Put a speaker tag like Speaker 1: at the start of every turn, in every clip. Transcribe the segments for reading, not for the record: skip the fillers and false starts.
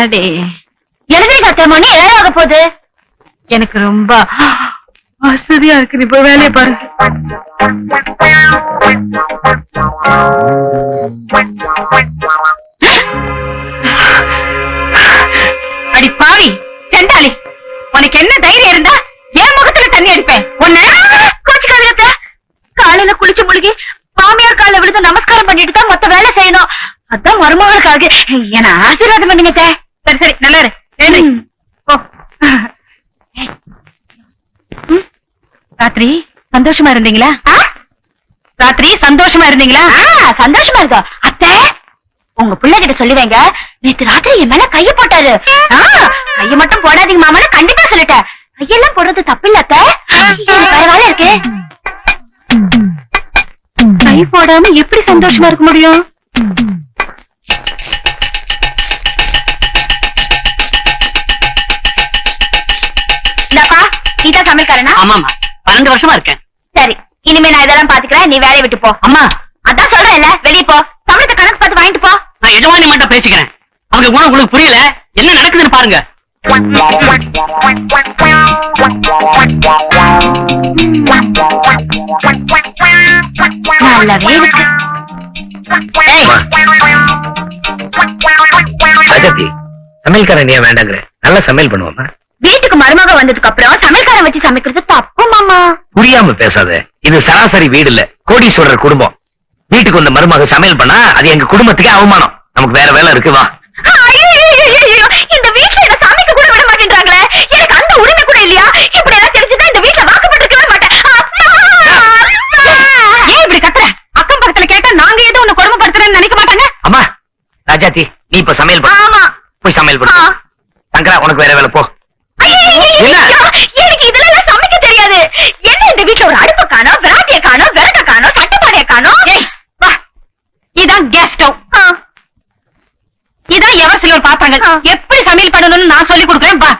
Speaker 1: எழுதுறீங்க அத்தை, மணி 7 ஆக போகுது.
Speaker 2: எனக்கு ரொம்ப வசதியா இருக்கு. நீ போய் வேலையை பாரு. அடி பாவி செண்டாளி, உனக்கு என்ன தைரியம் இருந்தா என் முகத்துல தண்ணி அடிப்பேன்.
Speaker 1: கோச்சுக்காதுங்க. காலையில குளிச்சு முழுகி மாமியார் கால விழுந்து நமஸ்காரம் பண்ணிட்டு தான் மொத்த வேலை செய்யணும். அதான் மருமகளுக்காக என்ன ஆசீர்வாதம் பண்ணுங்க.
Speaker 2: சரி சரி, நல்லா இரு. ஏய், போ. ராத்திரி சந்தோஷமா இருந்தீங்களா? ராத்திரி சந்தோஷமா இருந்தீங்களா?
Speaker 1: சந்தோஷமா இருக்கோம் அத்தை. உங்க பிள்ளைகிட்ட சொல்லுவேங்க, நேத்து ராத்திரி என் மேல கைய போட்டாரு. கைய மட்டும் போடாதீங்க மாமா, கண்டிப்பா சொல்லிட்டேன். கையெல்லாம் போடுறது தப்பு இல்ல அத்தை, பரவாயில்ல இருக்கு.
Speaker 2: கை போடாம எப்படி சந்தோஷமா இருக்க முடியும்?
Speaker 1: இந்தாப்பா, நீதான் சமையல்காரனா?
Speaker 3: ஆமாமா, 12 வருஷமா இருக்கேன்.
Speaker 1: சரி, இனிமே நான் இதெல்லாம் பாத்துக்கிறேன், நீ வேலையை விட்டு போ.
Speaker 3: அம்மா,
Speaker 1: அதான் சொல்றேன்ல, வெளியே போ. சமையல் கணக்கு பார்த்து வாங்கிட்டு போ.
Speaker 3: நான் எஜமானி மட்டும் பேசிக்கிறேன். அவங்க குணம் உங்களுக்கு புரியல. என்ன நடக்குதுன்னு பாருங்க.
Speaker 1: நல்லாவே இருக்கு.
Speaker 4: ராஜாத்தி, சமையல்காரன் நீ வேண்டாங்கிற, நல்ல சமையல் பண்ணுவாமா.
Speaker 1: வீட்டுக்கு மருமக வந்ததுக்கு அப்புறம் சமையல்காரன் வச்சு சமைக்கிறது தப்பு மாமா.
Speaker 4: புரியாம பேசாத. இது சராசரி வீடு இல்ல, கோடீஸ்வரர் குடும்பம். வீட்டுக்கு வந்த மருமக சமையல் பண்ணா அது எங்க குடும்பத்துக்கே அவமானம். நமக்கு வேற வேலை இருக்கு, வா.
Speaker 1: இந்த வீட்டுல என்ன சமைக்க கூட விட மாட்டேன்றாங்களே, எனக்கு அந்த உரிமை கூட இல்லையா? இப்படி எல்லாம் தெரிஞ்சுதான் இந்த வீட்டுல வாக்கப்பட்டிருக்கவே மாட்டேன்.
Speaker 2: ஏன் இப்படி கத்துற? அக்கம் பக்கத்துல கேட்டா நாங்க எதுவும் உன்னை கொடுமைப்படுத்துறேன்னு நினைக்க மாட்டாங்க.
Speaker 4: அம்மா, ராஜாத்தி, நீ இப்ப சமையல் பண்ணு.
Speaker 1: ஆமா,
Speaker 4: போய் சமையல் பண்ணு. சங்கரா, உனக்கு வேற வேலை, போ.
Speaker 1: எனக்கு இதெல்லாம் சமைக்க தெரியாது. என்ன இந்த வீட்டுல ஒரு அடுப்பு காணோம், விராட்டிய காணோம், விறக காணோம், சட்டப்பாடைய காணோம்.
Speaker 2: இதான் கேஸ் ஸ்டவ், இதான் எவர் சிலர் பாத்திரங்கள். எப்படி சமையல் பண்ணணும்னு நான் சொல்லி கொடுக்குறேன். வா.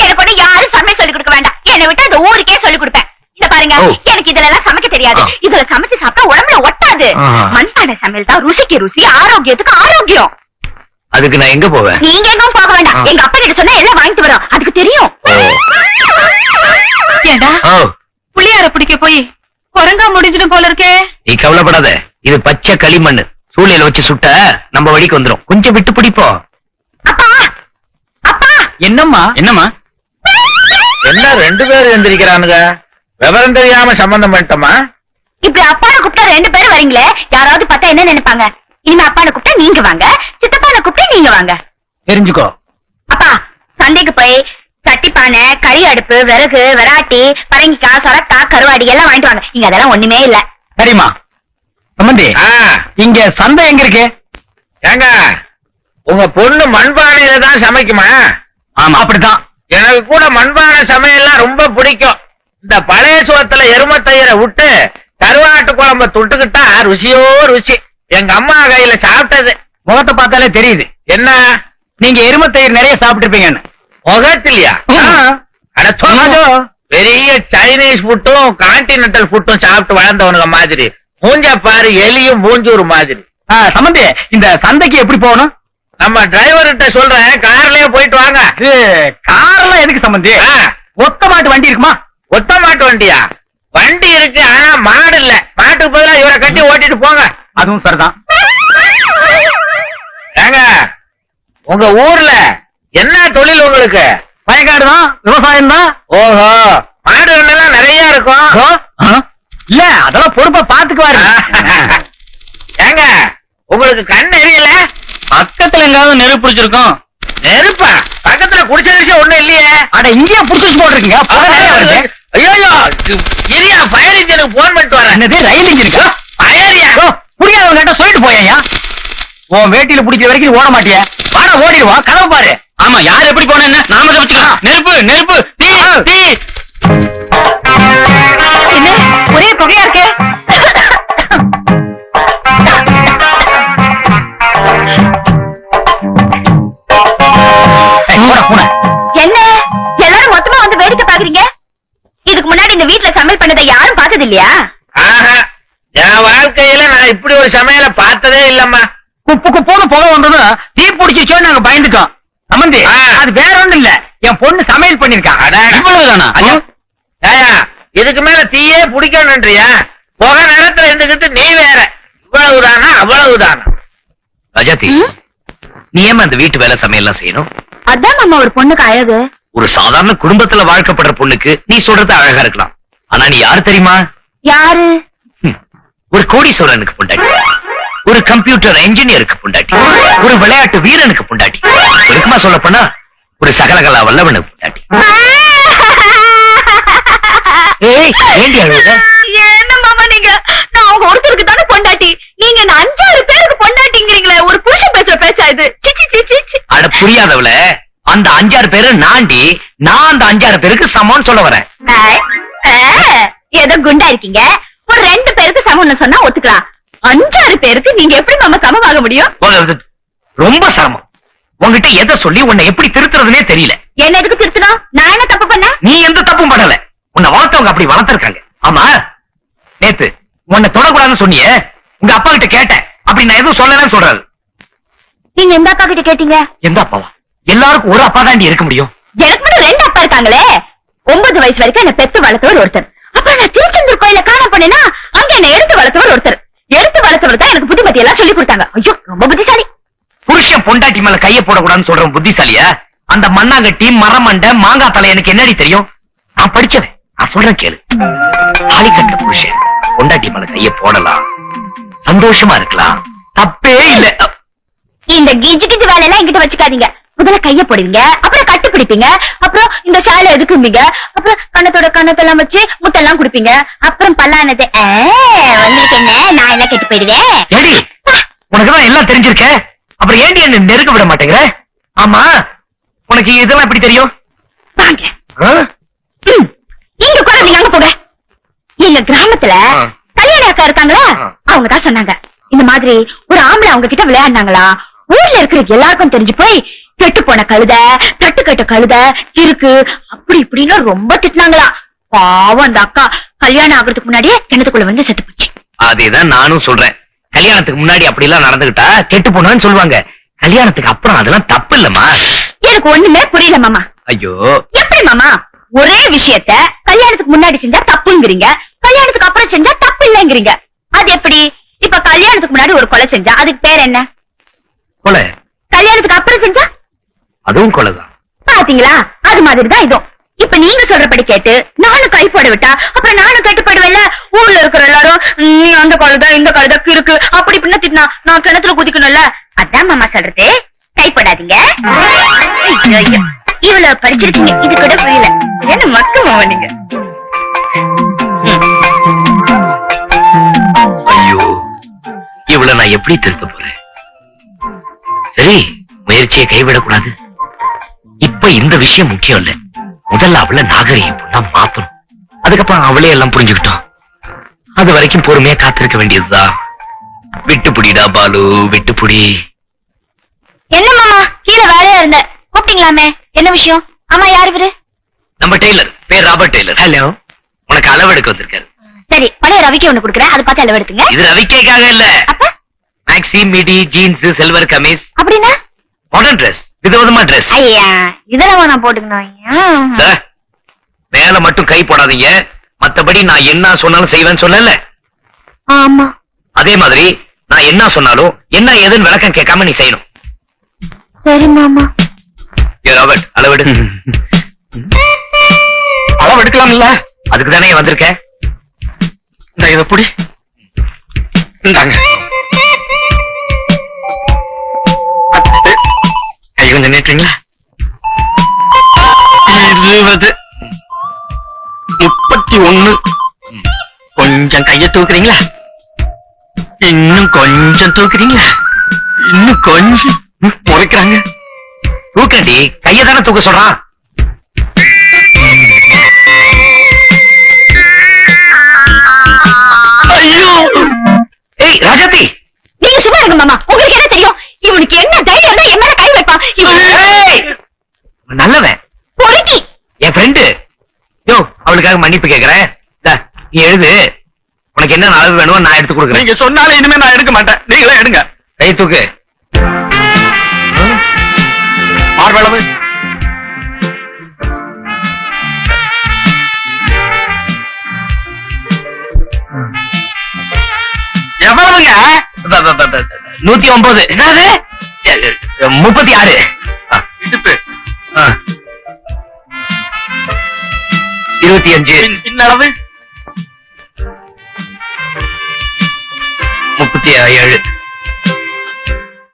Speaker 1: எனக்கு ஒண்ணு யாரும் சமையல் சொல்லி கொடுக்க வேண்டாம். என்னை விட்டு அந்த ஊருக்கே சொல்லி கொடுப்பேன். இத பாருங்க, எனக்கு இதுல எல்லாம் சமைக்க தெரியாது. இதுல சமைச்சு சாப்பிட்டா உடம்புல ஒட்டாது. மண்பானை சமையல் தான் ருசிக்கு ருசி, ஆரோக்கியத்துக்கு ஆரோக்கியம்.
Speaker 4: அதுக்கு நான் எங்க போவேன்?
Speaker 1: நீங்க எங்கும் போக வேண்டாம். எங்க அப்பா கிட்ட சொன்னா எல்லாம் வாங்கிட்டு வரோம், அதுக்கு தெரியும்.
Speaker 2: ஏண்டா புளியார பிடிக்க போய் குரங்கா முடிஞ்சிடும் போல இருக்கே.
Speaker 4: நீ கவலைப்படாத, இது பச்சை களிமண். சூளையில வச்சு சுட்ட நம்ம வழிக்கு வந்துரும். கொஞ்சம் விட்டு பிடிப்போம்.
Speaker 1: அப்பா, அப்பா.
Speaker 4: என்னம்மா? என்னம்மா? என்ன 2 பேரும் எந்திரிக்கிறானுங்க? விவரம் தெரியாம சம்பந்தம் பண்ணிட்டோமா?
Speaker 1: இப்படி அப்பாவை கூப்பிட்டா 2 பேரும் வரீங்களே, யாராவது பார்த்தா என்ன நினைப்பாங்க? இனிமே அப்பாவை கூப்பிட்டா நீங்க வாங்க, சித்தப்பாவை கூப்பிட்டா நீங்க வாங்க.
Speaker 4: தெரிஞ்சுக்கோ.
Speaker 1: அப்பா, சந்தைக்கு போய் சட்டி பானை, கறி அடுப்பு, விறகு, விராட்டி, பரங்கிக்காய், சொரக்காய், கருவாடி எல்லாம் வாங்கிட்டு வாங்க. இங்க அதெல்லாம் ஒண்ணுமே இல்ல.
Speaker 4: சரிம்மா. சம்பந்தி, இங்க சந்தை எங்க இருக்கு? ஏங்க, உங்க பொண்ணு மண்பானையில தான் சமைக்குமா? ஆமா, அப்படித்தான். எனக்கு கூட மண்பானை சமையல்லாம் ரொம்ப பிடிக்கும். இந்த பழைய சோத்துல எருமத்தயிரை விட்டு கருவாட்டு குழம்ப தொட்டுக்கிட்டா ருசியோ ருசி. எங்க அம்மா கையில சாப்பிட்டது. முகத்தை பார்த்தாலே தெரியுது. என்ன, நீங்க எருமத்தயிர் நிறைய சாப்பிட்டுருப்பீங்கன்னு. முகத்திலையா? பெரிய சைனீஸ் ஃபுட்டும் கான்டினென்டல் ஃபுட்டும் சாப்பிட்டு வளர்ந்தவனுங்க மாதிரி. மூஞ்ச பாரு, எலியும் மூஞ்சூர் மாதிரி. சம்பந்தி, இந்த சந்தைக்கு எப்படி போகணும்? நம்ம டிரைவர்கிட்ட சொல்றேன், கார்லயே போயிட்டு வாங்க. கார்லாம் எதுக்கு சம்பந்தி? ஒத்த மாட்டு வண்டி இருக்குமா? ஒத்த மாட்டு வண்டியா? வண்டி இருக்கு, ஆனா மாடு இல்ல. மாட்டுக்கு பதிலா இவரை கட்டி ஓட்டிட்டு போங்க. அதுவும் சரிதான். ஏங்க, உங்க ஊர்ல என்ன தொழில் உங்களுக்கு? வயக்காடு தான், விவசாயம் தான். ஓஹோ, மாடு கண்ணெல்லாம் நிறைய இருக்கும். இல்ல, அதெல்லாம் பொறுப்பா பாத்துக்குவாரு. ஏங்க, உங்களுக்கு கண் எரியல? பக்கத்துல எங்காவது நெருப்பு பிடிச்சிருக்கோம். நெருப்பா? பக்கத்துல குடிச்ச ஒண்ணும் இல்லையே. அட, இங்கேயே புடிச்சு போட்டிருக்கீங்க. ஐயோ, இரியா, ஃபயர் இன்ஜினுக்கு போன் பண்ணிட்டு வரேன். என்னது, ரயில் இன்ஜினுக்கா? ஃபயரியா? புரியாதவங்க கிட்ட சொல்லிட்டு போயா. உன் வேட்டியில பிடிக்கிற வரைக்கும் ஓட மாட்டிய. வாடா, ஓடிடுவா. கதவு பாரு. ஆமா, யார் எப்படி போன என்ன, நாம தப்பிச்சுக்கலாம். நெருப்பு, நெருப்பு, தீ, தீ.
Speaker 2: என்ன ஒரே புகையா இருக்கு?
Speaker 1: என்ன எல்லாரும் மொத்தமா வந்து வேடிக்கை பாக்குறீங்க? இதுக்கு முன்னாடி இந்த வீட்டுல சமையல் பண்ணதை யாரும் பார்த்தது இல்லையா?
Speaker 4: என் வாழ்க்கையில நான் இப்படி ஒரு சமையல பார்த்ததே இல்லம்மா.
Speaker 3: குப்பு குப்புன்னு புகை வந்ததும் தீ பிடிச்சிச்சோன்னு நாங்க பயந்துட்டோம்.
Speaker 4: சம்பந்தி
Speaker 3: ஆ.
Speaker 4: அது வேற ஒண்ணும் இல்ல, என் பொண்ணு சமையல் பண்ணிருக்கா.
Speaker 3: இவ்வளவுதானா?
Speaker 4: ஐயோ,
Speaker 5: ஏயா இதுக்கு மேல தீயே பிடிக்கணும்ன்றியா? புகை நேரத்துல இருந்துகிட்டு நீ வேற இவ்வளவுதானா அவ்வளவுதானா?
Speaker 3: ராஜாத்தி, நீ ஏமா அந்த வீட்டு வேலை சமையல்லாம் செய்யணும்?
Speaker 1: அதான் மாமா ஒரு பொண்ணுக்கு அழகு.
Speaker 3: ஒரு சாதாரண குடும்பத்துல வாழ்க்கப்படுற பொண்ணுக்கு நீ சொல்றது அழகா இருக்கலாம். ஆனா நீ யாரு தெரியுமா?
Speaker 1: யாரு?
Speaker 3: ஒரு கோடீஸ்வரனுக்கு பொண்டாட்டி, ஒரு கம்ப்யூட்டர் இன்ஜினியருக்கு பொண்டாட்டி, ஒரு விளையாட்டு வீரனுக்கு பொண்டாட்டி, இருக்குமா சொல்ல போனா ஒரு சகலகலா வல்லவனுக்கு பொண்டாட்டி. ஏய், ஏண்டி அழுகுற?
Speaker 2: என்ன மாமா நீங்க? நான் அவங்க ஒருத்தருக்கு தானே பொண்டாட்டி, நீங்க என்ன 5-6 பேருக்கு பொண்டாட்டிங்கிறீங்களே. ஒரு புருஷன் பேசுற பேச்சா இது? C, C, C, C, C.
Speaker 3: அட புரியாதவள, அந்த 5-6 பேரு நாண்டி, நான் அந்த 5-6 பேருக்கு சமம்னு சொல்ல வரேன்.
Speaker 1: ஏதோ குண்டா இருக்கீங்க, ஒரு 2 பேருக்கு சமம்னு சொன்னா ஒத்துக்கலாம்.
Speaker 2: 5-6 பேருக்கு நீங்க எப்படி மாமா சமமாக முடியும்?
Speaker 3: ரொம்ப சிரமம். உன்கிட்ட எதை சொல்லி உன்னை எப்படி திருத்துறதுனே தெரியல.
Speaker 1: என்ன எதுக்கு திருத்தணும்? நான் என்ன தப்பு பண்ண?
Speaker 3: நீ எந்த தப்பும் பண்ணல. உன்னை வளர்த்தவங்க அப்படி வளர்த்திருக்காங்க. ஆமா, நேத்து உன்னை தொடக்கூடாதுன்னு சொன்னியே, உங்க அப்பா கிட்ட கேட்டேன். அப்படி நான் எதுவும் சொல்லலன்னு சொல்றாரு.
Speaker 1: நீங்க எந்த அக்கா கிட்ட கேட்டீங்க?
Speaker 3: எந்த அப்பாவா? எல்லாருக்கும் ஒரு அப்பா தாண்டி இருக்க முடியும்.
Speaker 1: எனக்கு மட்டும் 2 அப்பா இருக்காங்களே. 9 வயசு வரைக்கும் என்ன பெத்து வளர்த்தவர் ஒருத்தர். அப்புறம் நான் திருச்செந்தூர் கோயில காண போனேன்னா அங்க என்ன எடுத்து வளர்த்தவர் ஒருத்தர். எடுத்து வளர்த்தவர் தான் எனக்கு புத்திமதி எல்லாம் சொல்லி கொடுத்தாங்க. ஐயோ, ரொம்ப புத்திசாலி.
Speaker 3: புருஷன் பொண்டாட்டி மேல கைய போடக்கூடாதுன்னு சொல்றவன் புத்திசாலியா? அந்த மண்ணாங்கட்டி மரமண்ட மாங்காய் தலை எனக்கு என்னடி தெரியும்? நான் படிச்சவன், நான் சொல்றேன் கேளு. தாலி கட்ட புருஷன் பொண்டாட்டி மேல கைய போடலாம், சந்தோஷமா இருக்கலாம், தப்பே இல்ல.
Speaker 1: இந்த கிஜி கிஜி வேலை எல்லாம் என்கிட்ட வச்சுக்காதீங்க. முதல்ல கைய போடுவீங்க, அப்புறம் கட்டு பிடிப்பீங்க, அப்புறம் இந்த சாலை எதுக்கும்பீங்க, அப்புறம் கண்ணத்தோட கண்ணத்தெல்லாம் வச்சு முட்டெல்லாம் குடுப்பீங்க, அப்புறம் பல்லானது உங்களுக்கு என்ன, நான் என்ன கெட்டு போயிடுவேன்.
Speaker 3: ஏடி, உனக்குதான் எல்லாம் தெரிஞ்சிருக்க, அப்புறம் ஏண்டி என்ன நெருங்க விட மாட்டேங்கிற? ஆமா, உனக்கு இதெல்லாம் எப்படி தெரியும்?
Speaker 1: வாங்க.
Speaker 3: ஆ?
Speaker 1: இங்க உட்கார்ந்தீங்க, அங்க போங்க. எங்க கிராமத்துல
Speaker 3: ஆ.
Speaker 1: கல்யாண அக்கா இருக்காங்களா,
Speaker 3: ஆ.
Speaker 1: அவங்க தான் சொன்னாங்க. இந்த மாதிரி ஒரு ஆம்பளை அவங்க கிட்ட விளையாடினாங்களா, ஊர்ல இருக்கிற எல்லாருக்கும் தெரிஞ்சு போய் கெட்டு போன கழுத, தட்டு கட்ட கழுத இருக்கு அப்படி இப்படின்னு ரொம்ப திட்டினாங்களா. பாவம் அந்த அக்கா கல்யாணம் ஆகுறதுக்கு முன்னாடியே கிணத்துக்குள்ள வந்து செத்து போச்சு.
Speaker 3: அதேதான் நானும் சொல்றேன். கல்யாணத்துக்கு முன்னாடி அப்படி எல்லாம் நடந்துகிட்டா கெட்டு போனான்னு சொல்லுவாங்க. கல்யாணத்துக்கு அப்புறம் அதெல்லாம் தப்பு இல்லம்மா.
Speaker 1: எனக்கு ஒண்ணுமே புரியல மாமா.
Speaker 3: ஐயோ,
Speaker 1: எப்படி மாமா ஒரே விஷயத்த கல்யாணத்துக்கு முன்னாடி செஞ்சா தப்புங்கிறீங்க, கல்யாணத்துக்கு அப்புறம் செஞ்சா தப்பு இல்லைங்கிறீங்க? அது எப்படி? இப்ப கல்யாணத்துக்கு முன்னாடி ஒரு கொலை செஞ்சா அதுக்கு பேர் என்ன?
Speaker 3: கொலை.
Speaker 1: கல்யாணத்துக்கு அப்புறம் செஞ்சா
Speaker 3: அதுவும் கொலைதான்.
Speaker 1: பாத்தீங்களா? அது மாதிரிதான் இதுவும். இப்ப நீங்க சொல்றபடி கேட்டு நானும் கை போட விட்டா அப்புறம் நானும் கேட்டு போயிடுவேன்ல. ஊர்ல இருக்கிற எல்லாரும் நீ அந்த கழுத இந்த கழுத கிறுக்கு அப்படி இப்படின்னு திட்டினா நான் கிணத்துல குதிக்கணும்ல. அதான் மாமா சொல்றது, கைப்படாதீங்க. இவ்வளவு படிச்சிருக்கீங்க, இது கூட புரியல. என்ன மட்டும் மாமா நீங்க?
Speaker 3: ஐயோ, இவ்வளவு நான் எப்படி திருத்த போறேன்? சரி, முயற்சியை கைவிடக்கூடாது. இப்ப இந்த விஷயம் முக்கியம் இல்ல. முதல்ல அவளை நாகரிகம் பொண்ணா மாத்தணும். அதுக்கப்புறம் அவளே எல்லாம் புரிஞ்சுக்கிட்டோம். அது வரைக்கும் பொறுமையா காத்திருக்க வேண்டியதுதான். விட்டுப்புடிடா பாலு, விட்டுப்புடி.
Speaker 1: என்ன மாமா கீழே வேலையா இருந்த கூப்பிட்டீங்களாமே, என்ன விஷயம்? ஆமா, யார் இவரு?
Speaker 3: நம்ம டெய்லர், பேர் ராபர்ட் டெய்லர். ஹலோ, உனக்கு அளவு எடுக்க வந்திருக்காரு.
Speaker 1: சரி, பழைய ரவிக்கு ஒண்ணு கொடுக்குறேன், அதை பார்த்து அளவு எடுத்துங்க.
Speaker 3: இது ரவிக்கேக்காக இல்ல.
Speaker 1: அப்ப
Speaker 3: maxi, midi, jeans, silver kameez,
Speaker 1: அப்படின்னா
Speaker 3: மாடர்ன் ட்ரெஸ், விதவிதமா ட்ரெஸ்.
Speaker 1: ஐயா இதெல்லாம் நான் போட்டுக்கணும்.
Speaker 3: மேல மட்டும் கை போடாதீங்க. மத்தபடி நான் என்ன சொன்னாலும் செய்வேன்னு சொல்லல.
Speaker 1: ஆமா,
Speaker 3: அதே மாதிரி நான் என்ன சொன்னாலும் என்ன ஏதுன்னு விளக்கம் கேட்காம நீ செய்யணும்.
Speaker 1: சரி மாமா.
Speaker 3: ராபர்ட், அளவெடு. அளவு எடுக்கலாம்ல? அதுக்கு தானே வந்திருக்க. இந்த இதை புடி. இந்தாங்க. கை கொஞ்சம் நீட்டுறீங்களா? 20, 31. கொஞ்சம் கைய தூக்குறீங்களா? இன்னும் கொஞ்சம் தூக்குறீங்களா? இன்னும் கொஞ்சம் முறைக்கிறாங்க. தூக்கண்டி, கைய தானே தூக்க சொல்றான். ஐயோ, ஏய் ராஜாத்தி,
Speaker 1: நீங்க சும்மா இருங்க மாமா. உங்களுக்கு என்ன தெரியும்? இவனுக்கு என்ன தைரியம் தான் என் மேல கை வைப்பான்?
Speaker 3: ஏய், நல்லவன்,
Speaker 1: பொறுக்கி.
Speaker 3: என் ஃப்ரெண்டு. யோ, அவளுக்காக மன்னிப்பு கேக்குறேன். இந்தா, நீ எழுது. உனக்கு என்ன அளவு வேணுமோ நான் எடுத்து கொடுக்குறேன்.
Speaker 4: நீங்க சொன்னாலும் இனிமே நான் எடுக்க மாட்டேன், நீங்களே எடுங்க.
Speaker 3: கை தூக்கு.
Speaker 4: மார்பள
Speaker 3: அளவு
Speaker 5: எவ்வளவுங்க?
Speaker 3: 109.
Speaker 5: என்னது?
Speaker 3: 36.
Speaker 5: இடுப்பு
Speaker 3: 25.
Speaker 5: பின்னளவு
Speaker 3: 37.